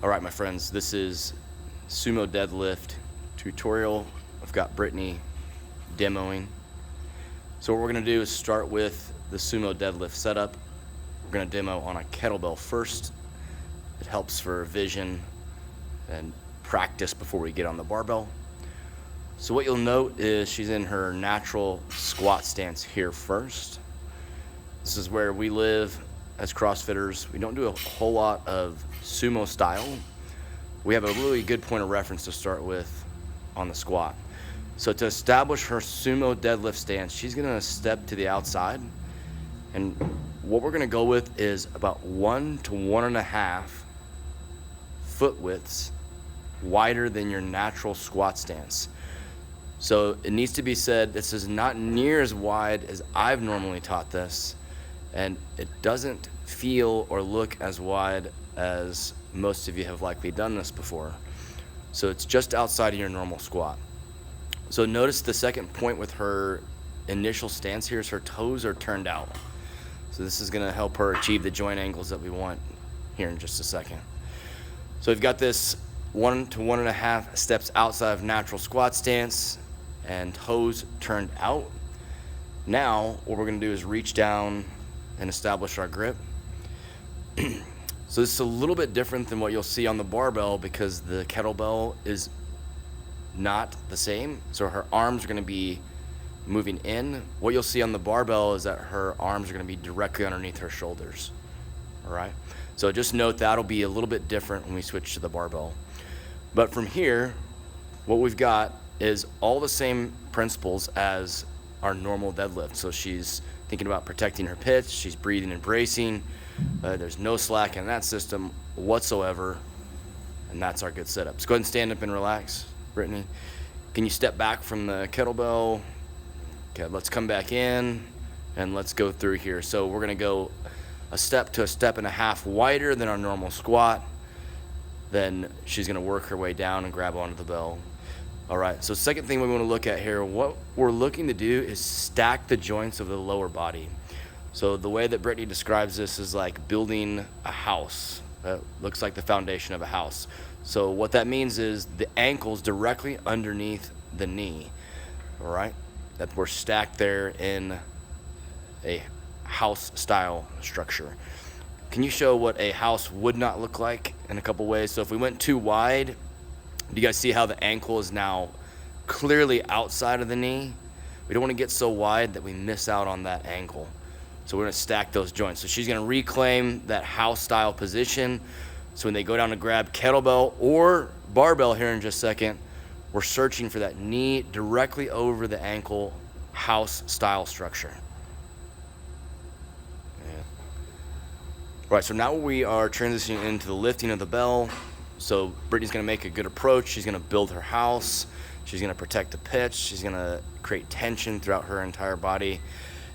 All right, my friends, this is Sumo Deadlift tutorial. I've got Britney demoing. So what we're gonna do is start with the Sumo Deadlift setup. We're gonna demo on a kettlebell first. It helps for vision and practice before we get on the barbell. So what you'll note is she's in her natural squat stance here first. This is where we live as CrossFitters. We don't do a whole lot of sumo style. We have a really good point of reference to start with on the squat. So to establish her sumo deadlift stance, she's gonna step to the outside. And what we're gonna go with is about 1 to 1.5 foot widths wider than your natural squat stance. So it needs to be said, this is not near as wide as I've normally taught this, and it doesn't feel or look as wide as most of you have likely done this before. So it's just outside of your normal squat. So notice the second point with her initial stance here is her toes are turned out. So this is gonna help her achieve the joint angles that we want here in just a second. So we've got this 1 to 1.5 steps outside of natural squat stance and toes turned out. Now, what we're gonna do is reach down and establish our grip. So this is a little bit different than what you'll see on the barbell because the kettlebell is not the same. So her arms are gonna be moving in. What you'll see on the barbell is that her arms are gonna be directly underneath her shoulders, all right? So just note that'll be a little bit different when we switch to the barbell. But from here, what we've got is all the same principles as our normal deadlift. So she's thinking about protecting her pitch, she's breathing and bracing. There's no slack in that system whatsoever, and that's our good setup. So go ahead and stand up and relax, Brittany. Can you step back from the kettlebell? Okay, let's come back in and let's go through here. So we're gonna go a step to a step and a half wider than our normal squat. Then she's gonna work her way down and grab onto the bell. All right, so second thing we wanna look at here, what we're looking to do is stack the joints of the lower body. So the way that Britney describes this is like building a house. Looks like the foundation of a house. So what that means is the ankle's directly underneath the knee, all right? That we're stacked there in a house style structure. Can you show what a house would not look like in a couple ways? So if we went too wide, do you guys see how the ankle is now clearly outside of the knee? We don't want to get so wide that we miss out on that ankle. So we're gonna stack those joints. So she's gonna reclaim that house style position. So when they go down to grab kettlebell or barbell here in just a second, we're searching for that knee directly over the ankle house style structure. Yeah. Right, so now we are transitioning into the lifting of the bell. So Brittany's gonna make a good approach. She's gonna build her house. She's gonna protect the pitch. She's gonna create tension throughout her entire body.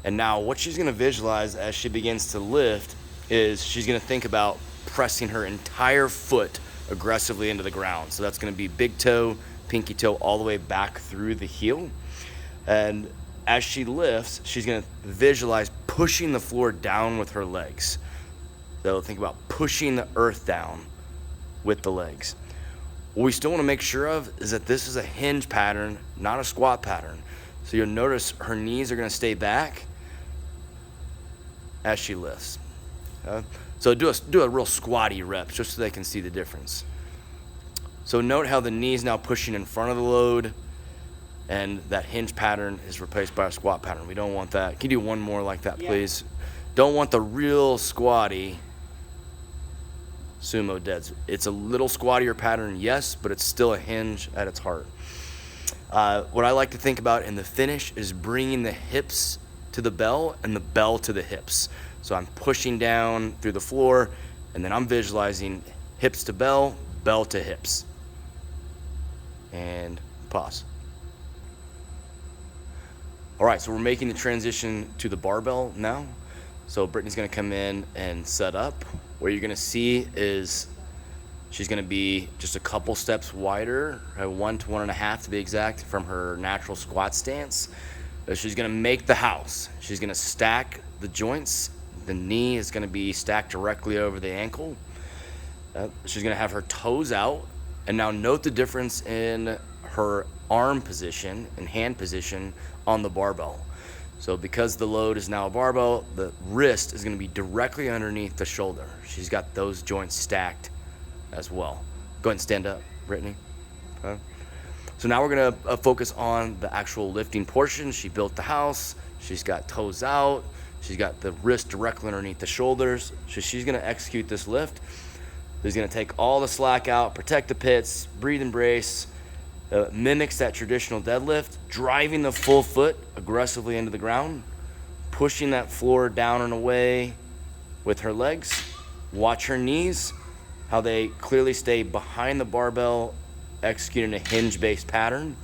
And now what she's gonna visualize as she begins to lift is she's gonna think about pressing her entire foot aggressively into the ground. So that's gonna be big toe, pinky toe, all the way back through the heel. And as she lifts, she's gonna visualize pushing the floor down with her legs. So think about pushing the earth down with the legs. What we still wanna make sure of is that this is a hinge pattern, not a squat pattern. So you'll notice her knees are gonna stay back as she lifts. So do a real squatty rep just so they can see the difference. So note how the knee's now pushing in front of the load and that hinge pattern is replaced by a squat pattern. We don't want that. Can you do one more like that, please? Don't want the real squatty sumo deads. It's a little squattier pattern, yes, but it's still a hinge at its heart. What I like to think about in the finish is bringing the hips to the bell and the bell to the hips. So I'm pushing down through the floor and then I'm visualizing hips to bell, bell to hips. And pause. All right, so we're making the transition to the barbell now. So Brittany's gonna come in and set up. What you're gonna see is she's gonna be just a couple steps wider, 1 to 1.5 to be exact, from her natural squat stance. She's gonna make the house. She's gonna stack the joints. The knee is gonna be stacked directly over the ankle. She's gonna have her toes out, and now note the difference in her arm position and hand position on the barbell. So because the load is now a barbell, the wrist is gonna be directly underneath the shoulder. She's got those joints stacked as well. Go ahead and stand up, Brittany. Okay. So now we're gonna focus on the actual lifting portion. She built the house, she's got toes out, she's got the wrist directly underneath the shoulders. So she's gonna execute this lift. She's gonna take all the slack out, protect the pits, breathe and brace, mimics that traditional deadlift, driving the full foot aggressively into the ground, pushing that floor down and away with her legs. Watch her knees, how they clearly stay behind the barbell, executing a hinge-based pattern.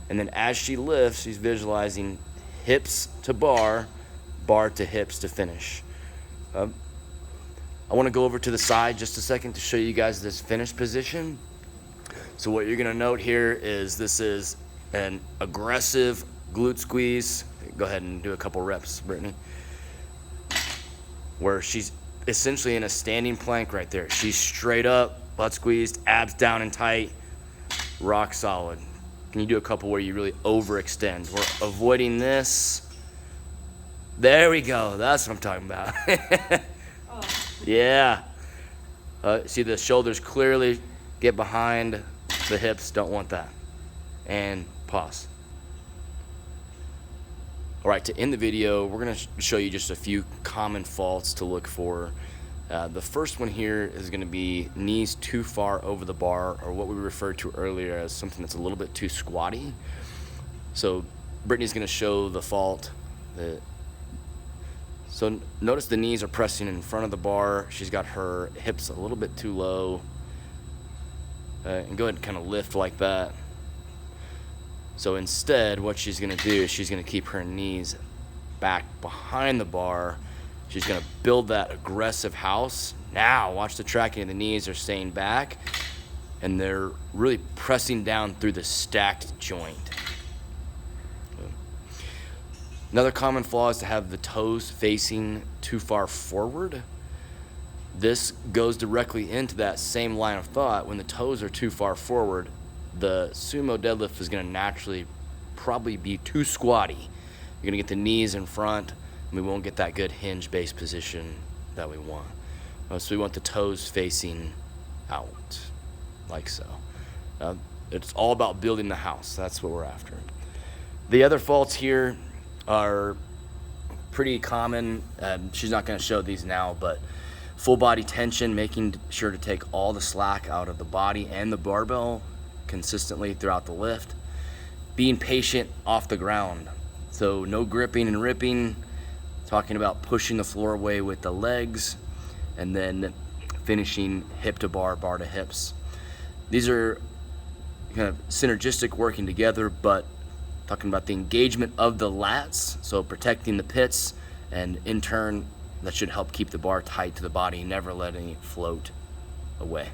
And then as she lifts, she's visualizing hips to bar, bar to hips to finish. I want to go over to the side just a second to show you guys this finish position. So what you're gonna note here is this is an aggressive glute squeeze. Go ahead and do a couple reps, Brittany. Where she's essentially in a standing plank right there. She's straight up, butt squeezed, abs down and tight, rock solid. Can you do a couple where you really overextend? We're avoiding this. There we go, that's what I'm talking about. Oh. Yeah. See the shoulders clearly get behind the hips, don't want that. And pause. All right, to end the video, we're gonna show you just a few common faults to look for. The first one here is gonna be knees too far over the bar, or what we referred to earlier as something that's a little bit too squatty. So Brittany's gonna show the fault. So notice the knees are pressing in front of the bar. She's got her hips a little bit too low. And go ahead and kind of lift like that. So instead, what she's gonna do is she's gonna keep her knees back behind the bar. She's gonna build that aggressive house. Now, watch the tracking of the knees are staying back, and they're really pressing down through the stacked joint. Another common flaw is to have the toes facing too far forward. This goes directly into that same line of thought. When the toes are too far forward, the sumo deadlift is gonna naturally probably be too squatty. You're gonna get the knees in front, and we won't get that good hinge-based position that we want. So we want the toes facing out, like so. It's all about building the house. That's what we're after. The other faults here are pretty common. She's not gonna show these now, but full body tension, making sure to take all the slack out of the body and the barbell consistently throughout the lift. Being patient off the ground. So no gripping and ripping, talking about pushing the floor away with the legs, and then finishing hip to bar, bar to hips. These are kind of synergistic working together, but talking about the engagement of the lats, so protecting the pits, and in turn, that should help keep the bar tight to the body, never letting it float away.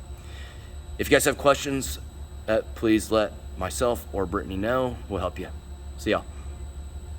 If you guys have questions, please let myself or Brittany know. We'll help you. See y'all.